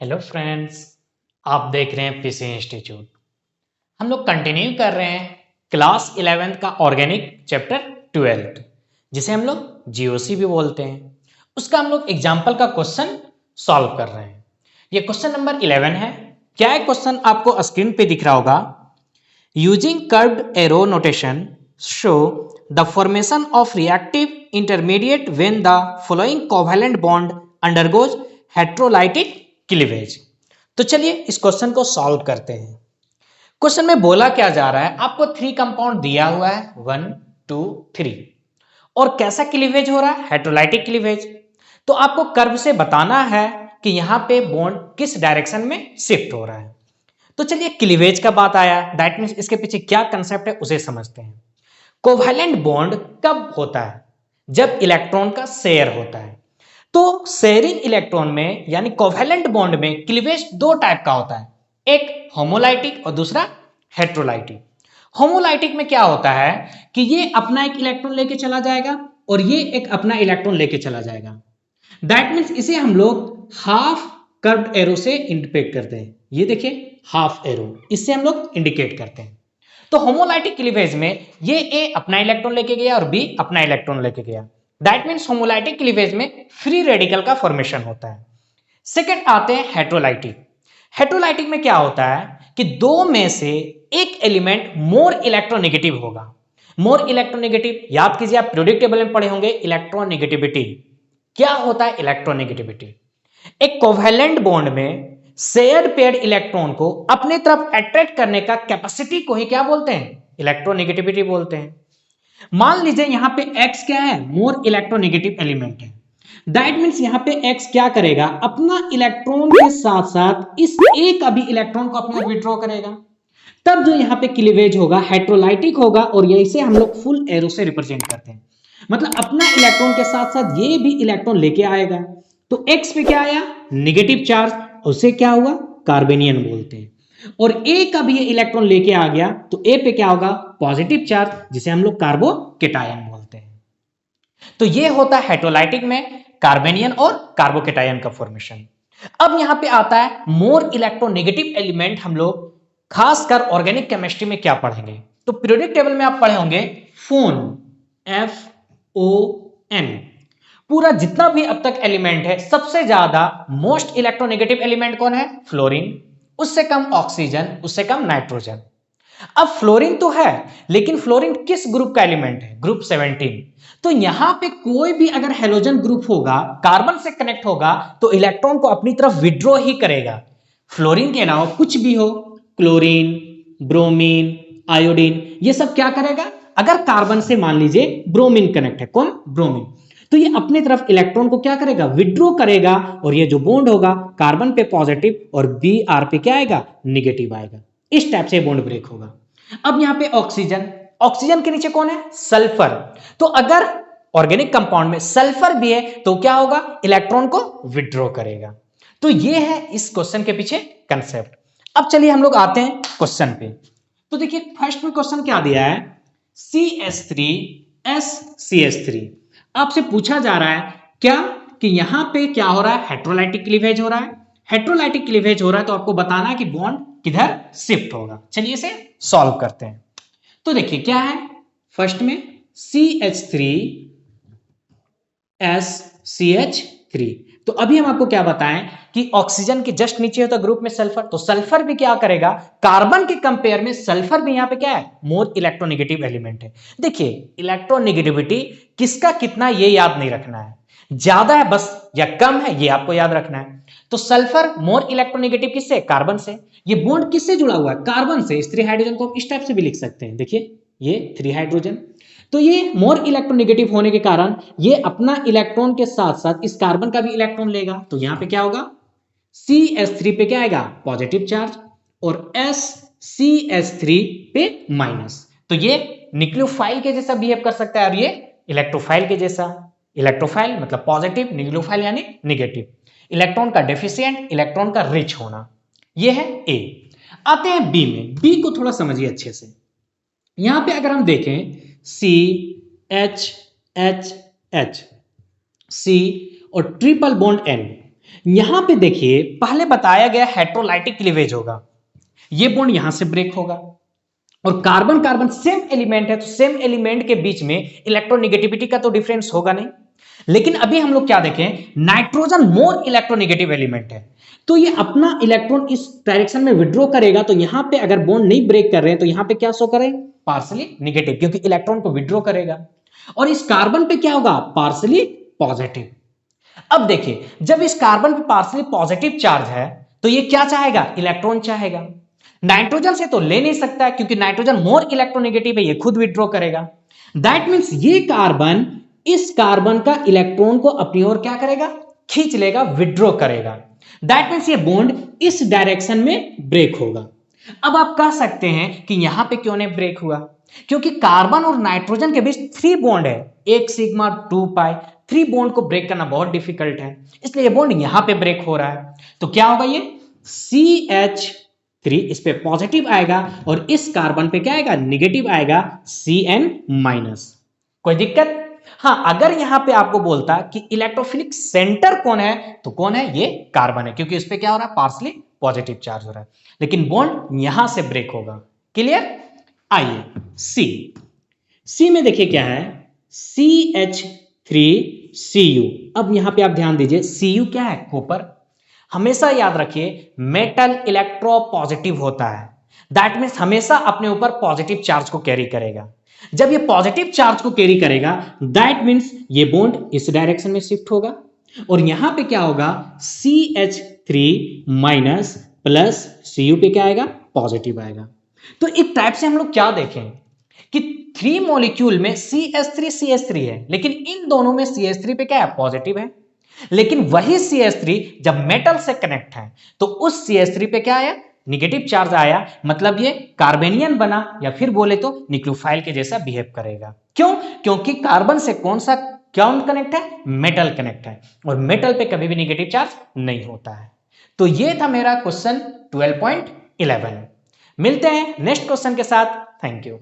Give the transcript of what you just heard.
Hello friends, आप देख रहे हैं पीसी इंस्टीट्यूट। हम लोग कंटिन्यू कर रहे हैं क्लास 11th का ऑर्गेनिक चैप्टर 12 जिसे हम लोग जीओसी भी बोलते हैं। उसका हम लोग एग्जाम्पल का क्वेश्चन सॉल्व कर रहे हैं। ये क्वेश्चन नंबर 11 है। क्या है क्वेश्चन आपको स्क्रीन पे दिख रहा होगा। Using curved arrow notation show the formation of reactive intermediate when the following covalent bond undergoes heterolytic cleavage. तो चलिए इस क्वेश्चन को सॉल्व करते हैं। क्वेश्चन में बोला क्या जा रहा है, आपको 3 कंपाउंड दिया हुआ है 1 2 3 और कैसा क्लीवेज हो रहा है, हेट्रोलाइटिक क्लीवेज। तो आपको कर्व से बताना है कि यहां पे बॉन्ड किस डायरेक्शन में शिफ्ट हो रहा है। तो चलिए क्लीवेज का बात आया, दैट मींस इसके पीछे क्या कंसेप्ट है उसे समझते हैं। कोवैलेंट बॉन्ड कब होता है? जब इलेक्ट्रॉन का शेयर होता है। तो शेयरिंग इलेक्ट्रॉन में यानी कोवैलेंट बॉन्ड में क्लीवेज दो टाइप का होता है, एक होमोलाइटिक और दूसरा हेट्रोलाइटिक। होमोलाइटिक में क्या होता है कि ये अपना एक इलेक्ट्रॉन लेके चला जाएगा और ये एक अपना इलेक्ट्रॉन लेके चला जाएगा। दैट मीन्स इसे हम लोग हाफ कर्व्ड एरो से इंडिकेट करते हैं। ये देखिए हाफ एरो, इससे हम लोग इंडिकेट करते हैं। तो होमोलाइटिक क्लीवेज में ये ए अपना इलेक्ट्रॉन लेके गया और बी अपना इलेक्ट्रॉन लेके गया। दैट मीन्स होमोलाइटिक क्लीवेज में फ्री रेडिकल का फॉर्मेशन होता है। सेकंड आते हैं हेट्रोलाइटिक। हेट्रोलाइटिक में क्या होता है कि दो में से एक एलिमेंट मोर इलेक्ट्रोनेगेटिव होगा। मोर इलेक्ट्रोनेगेटिव याद कीजिए, आप पीरियोडिक टेबल में पढ़े होंगे इलेक्ट्रोनेगेटिविटी। क्या होता है इलेक्ट्रोनेगेटिविटी? एक कोवैलेंट बॉन्ड में शेयर्ड पेयर्ड इलेक्ट्रॉन को अपने तरफ अट्रैक्ट करने का कैपेसिटी को ही क्या बोलते हैं? इलेक्ट्रोनेगेटिविटी बोलते हैं। मान लीजिए यहां पे x क्या है? मोर इलेक्ट्रोनेगेटिव एलिमेंट है। दैट मींस यहां पे x क्या करेगा? अपना इलेक्ट्रॉन के साथ साथ इस एक अभी इलेक्ट्रॉन को अपने विड्रॉ करेगा। तब जो यहां पे क्लीवेज होगा हेट्रोलाइटिक होगा और ये इसे हम लोग फुल एरो से रिप्रेजेंट करते हैं। मतलब अपना इलेक्ट्रॉन के साथ साथ ये भी इलेक्ट्रॉन लेके आएगा। तो x पे क्या आया? नेगेटिव चार्ज, उसे क्या हुआ? कार्बेनियन बोलते हैं। और ए का भी ये इलेक्ट्रॉन लेके आ गया तो ए पे क्या होगा? पॉजिटिव चार्ज, जिसे हम लोग कार्बोकेटायन बोलते हैं। तो ये होता है हेट्रोलाइटिक में कार्बेनियन और कार्बोकेटायन का फॉर्मेशन। अब यहां पे आता है मोर इलेक्ट्रोनेगेटिव एलिमेंट। हम लोग खासकर ऑर्गेनिक केमिस्ट्री में क्या पढ़ेंगे? तो पीरियोडिक टेबल में आप पढ़े होंगे फोन, FON। पूरा जितना भी अब तक एलिमेंट है सबसे ज्यादा मोस्ट इलेक्ट्रोनेगेटिव एलिमेंट कौन है? फ्लोरीन। उससे कम ऑक्सीजन, उससे कम नाइट्रोजन। अब फ्लोरीन तो है, लेकिन फ्लोरीन किस ग्रुप का एलिमेंट है? ग्रुप 17। तो यहां पे कोई भी अगर हेलोजन ग्रुप होगा, कार्बन से कनेक्ट होगा, तो इलेक्ट्रॉन को अपनी तरफ विड्रॉ ही करेगा। फ्लोरीन के अलावा कुछ भी हो, क्लोरीन, ब्रोमीन, आयोडीन, ये सब क्या करेगा? अगर कार्बन से मान लीजिए ब्रोमीन कनेक्ट है, कौन? ब्रोमीन, तो ये अपनी तरफ इलेक्ट्रॉन को क्या करेगा? विड्रॉ करेगा। और ये जो बॉन्ड होगा कार्बन पे पॉजिटिव और Br पे क्या आएगा? निगेटिव आएगा। इस टाइप से बॉन्ड ब्रेक होगा। अब यहां पे ऑक्सीजन, ऑक्सीजन के नीचे कौन है? सल्फर। तो अगर ऑर्गेनिक कंपाउंड में सल्फर भी है तो क्या होगा? इलेक्ट्रॉन को विड्रॉ करेगा। तो ये है इस क्वेश्चन के पीछे कंसेप्ट। अब चलिए हम लोग आते हैं क्वेश्चन पे। तो देखिए फर्स्ट में क्वेश्चन क्या दिया है? CH3SCH3। आपसे पूछा जा रहा है क्या कि यहां पे क्या हो रहा है? हेट्रोलाइटिक क्लीवेज हो रहा है। हेट्रोलाइटिक क्लीवेज हो रहा है तो आपको बताना है कि बॉन्ड किधर शिफ्ट होगा। चलिए इसे सॉल्व करते हैं। तो देखिए क्या है, फर्स्ट में CH3SCH3। तो अभी हम आपको क्या बताएं कि ऑक्सीजन के जस्ट नीचे होता ग्रुप में सल्फर, तो सल्फर भी क्या करेगा? कार्बन के कंपेयर में सल्फर भी यहां पे क्या है? मोर इलेक्ट्रोनेगेटिव एलिमेंट है। देखिए इलेक्ट्रोनेगेटिविटी किसका कितना ये याद नहीं रखना है, ज्यादा है बस या कम है ये आपको याद रखना है। तो सल्फर मोर इलेक्ट्रोनेगेटिव किससे? कार्बन से। ये बॉन्ड किससे जुड़ा हुआ है? कार्बन से। इस 3 हाइड्रोजन को इस टाइप से भी लिख सकते हैं, देखिए ये 3 हाइड्रोजन। तो ये मोर इलेक्ट्रोनेगेटिव होने के कारण ये अपना इलेक्ट्रॉन के साथ साथ इस कार्बन का भी इलेक्ट्रॉन लेगा। तो यहां पे क्या होगा? CH3 पे क्या आएगा? पॉजिटिव चार्ज और SCH3 पे माइनस। तो ये न्यूक्लियोफाइल के जैसा बिहेव कर सकता है और ये इलेक्ट्रोफाइल के जैसा। इलेक्ट्रोफाइल मतलब पॉजिटिव, न्यूक्लियोफाइल यानी निगेटिव। इलेक्ट्रॉन का डेफिशिएंट, इलेक्ट्रॉन का रिच होना। ये है ए। आते हैं बी में। बी को थोड़ा समझिए अच्छे से। यहां पे अगर हम देखें CH, H, H, C और ट्रिपल बॉन्ड N। यहां पे देखिए पहले बताया गया हेटेरोलाइटिक क्लीवेज होगा, ये बॉन्ड यहां से ब्रेक होगा और कार्बन कार्बन सेम एलिमेंट है तो सेम एलिमेंट के बीच में इलेक्ट्रोनेगेटिविटी का तो डिफरेंस होगा नहीं। लेकिन अभी हम लोग क्या देखें, नाइट्रोजन मोर इलेक्ट्रोनेगेटिव एलिमेंट है तो ये अपना इलेक्ट्रॉन इस डायरेक्शन में विड्रॉ करेगा, तो यहां पे अगर बॉन्ड नहीं ब्रेक कर रहे हैं तो यहां पे क्या शो करे, पार्सली निगेटिव, क्योंकि इलेक्ट्रॉन को विड्रॉ करेगा। और इस कार्बन पे क्या होगा, पार्सली पॉजिटिव। अब देखिए जब इस कार्बन पे पार्सली पॉजिटिव चार्ज है तो ये क्या चाहेगा, इलेक्ट्रॉन चाहेगा। नाइट्रोजन से तो ले नहीं सकता क्योंकि नाइट्रोजन मोर इलेक्ट्रोनेगेटिव है, ये खुद विड्रॉ करेगा। दैट मींस ये कार्बन इस कार्बन का इलेक्ट्रॉन को अपनी ओर क्या करेगा, खींच लेगा, विड्रॉ करेगा। दैट मींस ये बॉन्ड इस डायरेक्शन में ब्रेक होगा। अब आप कह सकते हैं कि यहां पे क्यों नहीं ब्रेक हुआ, क्योंकि कार्बन और नाइट्रोजन के बीच 3 बॉन्ड है, 1 सिग्मा 2 पाई। 3 बॉन्ड को ब्रेक करना बहुत डिफिकल्ट है, इसलिए ये बॉन्ड यहां पे ब्रेक हो रहा है। तो क्या होगा, ये CH3 इस पे पॉजिटिव आएगा और इस कार्बन पे क्या आएगा, निगेटिव आएगा, Cn-। कोई दिक्कत? हाँ, अगर यहां पे आपको बोलता कि इलेक्ट्रोफिलिक सेंटर कौन है, तो कौन है, ये कार्बन है, क्योंकि इस पे क्या हो रहा है, पार्सली पॉजिटिव चार्ज हो रहा है। लेकिन बॉन्ड यहां से ब्रेक होगा। क्लियर? आइए सी में देखिए क्या है, CH3Cu। अब यहां पे आप ध्यान दीजिए, Cu क्या है, कॉपर। हमेशा याद रखिए मेटल इलेक्ट्रोपॉजिटिव होता है, दैट मीन्स हमेशा अपने ऊपर पॉजिटिव चार्ज को कैरी करेगा। जब ये पॉजिटिव चार्ज को कैरी करेगा दैट मीन्स ये बॉन्ड इस डायरेक्शन में शिफ्ट होगा और यहां पे क्या होगा, CH3 माइनस प्लस Cu पे क्या आएगा, पॉजिटिव आएगा। तो एक टाइप से हम लोग क्या देखें कि 3 मॉलिक्यूल में CH3 है, लेकिन इन दोनों में CH3 पे क्या है, पॉजिटिव है। लेकिन वही CH3 जब मेटल से कनेक्ट है तो उस CH3 पे क्या आया, निगेटिव चार्ज आया, मतलब ये कार्बेनियन बना, या फिर बोले तो न्यूक्लियोफाइल के जैसा बिहेव करेगा। क्यों? क्योंकि कार्बन से कौन सा कौन कनेक्ट है, मेटल कनेक्ट है, और मेटल पे कभी भी निगेटिव चार्ज नहीं होता है। तो ये था मेरा क्वेश्चन 12.11। मिलते हैं नेक्स्ट क्वेश्चन के साथ। Thank you.